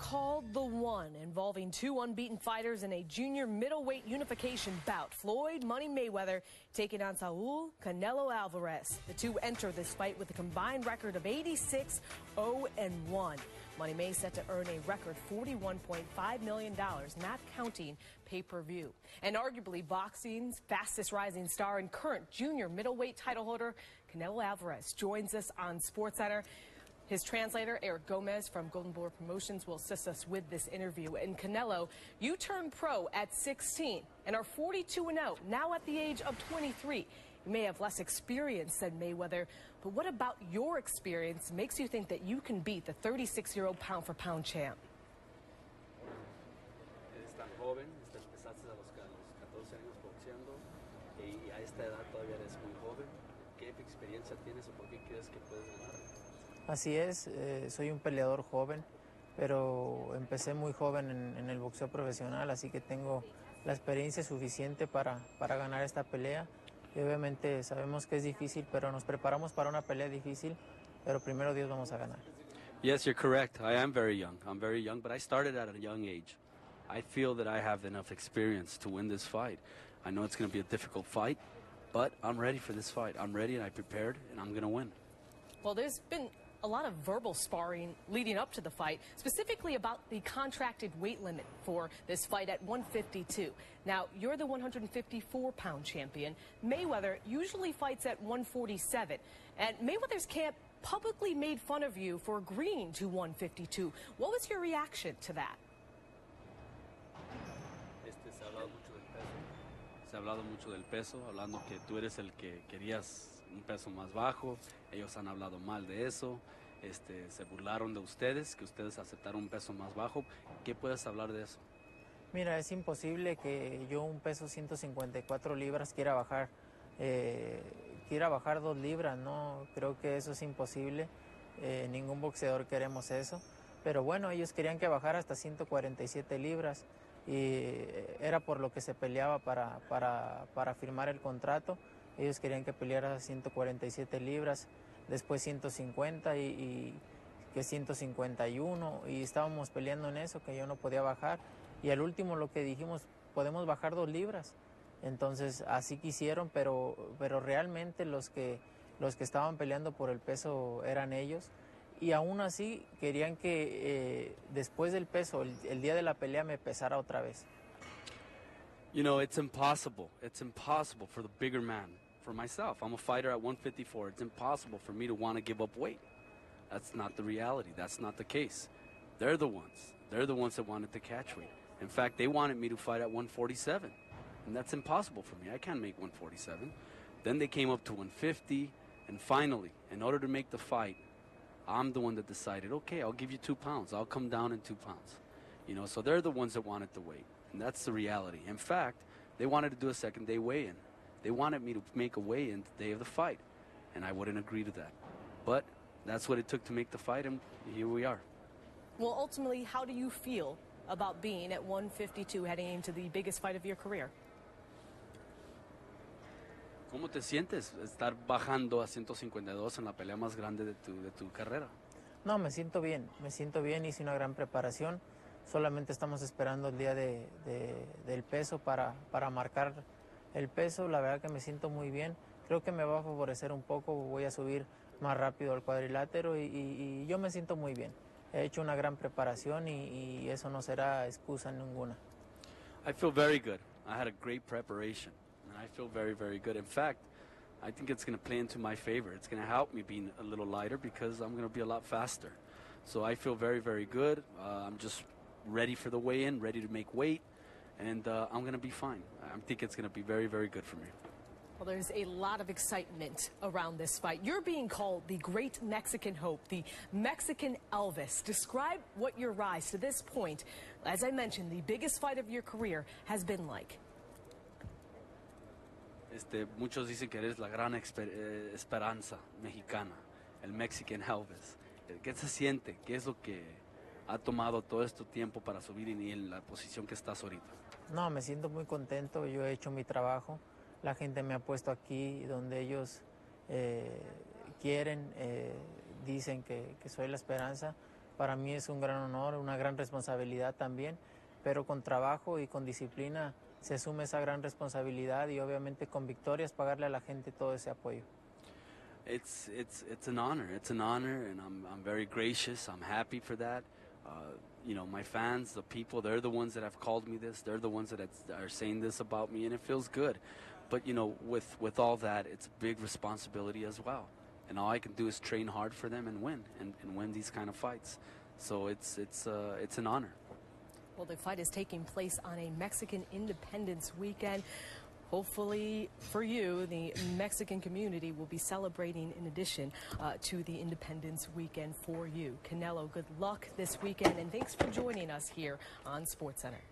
called The One, involving two unbeaten fighters in a junior middleweight unification bout. Floyd Money Mayweather taking on Saul Canelo Alvarez. The two enter this fight with a combined record of 86-0-1. Money May set to earn a record $41.5 million, not counting pay-per-view. And arguably boxing's fastest rising star and current junior middleweight title holder, Canelo Alvarez, joins us on SportsCenter. His translator, Eric Gomez from Golden Boy Promotions, will assist us with this interview. And Canelo, you turned pro at 16 and are 42-0, now at the age of 23. You may have less experience than Mayweather, but what about your experience makes you think that you can beat the 36-year-old pound-for-pound champ? Eres tan joven, empezaste a los 14 años boxeando y a esta edad todavía eres muy joven. ¿Qué experiencia tienes o por qué crees que puedes ganar? Así es, soy un peleador joven, pero empecé muy joven en el boxeo profesional, así que tengo la experiencia suficiente para ganar esta pelea. Y obviamente sabemos que es difícil, pero nos preparamos para una pelea difícil, pero primero Dios vamos a ganar. Yes, you're correct. I am very young. I'm very young, but I started at a young age. I feel that I have enough experience to win this fight. I know it's going to be a difficult fight, but I'm ready for this fight. I'm ready and I prepared, and I'm going to win. Well, there's been a lot of verbal sparring leading up to the fight, specifically about the contracted weight limit for this fight at 152. Now, you're the 154-pound champion. Mayweather usually fights at 147, and Mayweather's camp publicly made fun of you for agreeing to 152. What was your reaction to that? Se ha hablado mucho del peso, hablando que tú eres el que querías un peso más bajo. Ellos han hablado mal de eso. Se burlaron de ustedes, que ustedes aceptaron un peso más bajo. ¿Qué puedes hablar de eso? Mira, es imposible que yo un peso 154 libras quiera bajar 2 libras, ¿no? Creo que eso es imposible. Ningún boxeador queremos eso. Pero bueno, ellos querían que bajara hasta 147 libras. Y era por lo que se peleaba para firmar el contrato. Ellos querían que peleara 147 libras, después 150 y que 151, y estábamos peleando en eso, que yo no podía bajar. Y al último lo que dijimos, podemos bajar 2 libras. Entonces así quisieron, pero realmente los que estaban peleando por el peso eran ellos. Y aún así querían que después del peso, el día de la pelea, me pesara otra vez. You know, it's impossible. It's impossible for the bigger man. For myself, I'm a fighter at 154. It's impossible for me to want to give up weight. That's not the reality. That's not the case. They're the ones. They're the ones that wanted to catch weight. In fact, they wanted me to fight at 147. And that's impossible for me. I can't make 147. Then they came up to 150. And finally, in order to make the fight, I'm the one that decided, okay, I'll give you 2 pounds. I'll come down in 2 pounds. You know, so they're the ones that wanted the weight. And that's the reality. In fact, they wanted to do a second-day weigh-in. They wanted me to make a weigh-in the day of the fight, and I wouldn't agree to that. But that's what it took to make the fight, and here we are. Well, ultimately, how do you feel about being at 152 heading into the biggest fight of your career? ¿Cómo te sientes estar bajando a 152 en la pelea más grande de tu carrera? No, me siento bien, hice una gran preparación. Solamente estamos esperando el día del peso para marcar el peso. La verdad que me siento muy bien. Creo que me va a favorecer un poco. Voy a subir más rápido al cuadrilátero y yo me siento muy bien. He hecho una gran preparación y eso no será excusa ninguna. I feel very good. I had a great preparation, and I feel very, very good. In fact, I think it's going to play into my favor. It's going to help me being a little lighter because I'm going to be a lot faster. So I feel very, very good. I'm just ready for the weigh-in, ready to make weight, and I'm going to be fine. I think it's going to be very, very good for me. Well, there's a lot of excitement around this fight. You're being called the Great Mexican Hope, the Mexican Elvis. Describe what your rise to this point, as I mentioned, the biggest fight of your career, has been like. Muchos dicen que eres la gran esperanza mexicana, el Mexican Elvis. ¿Qué se siente? ¿Qué es lo que ha tomado todo este tiempo para subir y en la posición que estás ahorita? No, me siento muy contento. Yo he hecho mi trabajo. La gente me ha puesto aquí donde ellos quieren, dicen que soy la esperanza. para mí es un gran honor, una gran responsabilidad también, pero con trabajo y con disciplina se asume esa gran responsabilidad y obviamente con victorias pagarle a la gente todo ese apoyo. It's an honor. It's an honor, and I'm very gracious. I'm happy for that. You know, my fans, the people, they're the ones that have called me this. They're the ones that are saying this about me, and it feels good. But, you know, with all that, it's a big responsibility as well. And all I can do is train hard for them and win these kind of fights. So it's an honor. Well, the fight is taking place on a Mexican Independence weekend. Hopefully for you, the Mexican community will be celebrating in addition to the Independence weekend for you. Canelo, good luck this weekend, and thanks for joining us here on SportsCenter.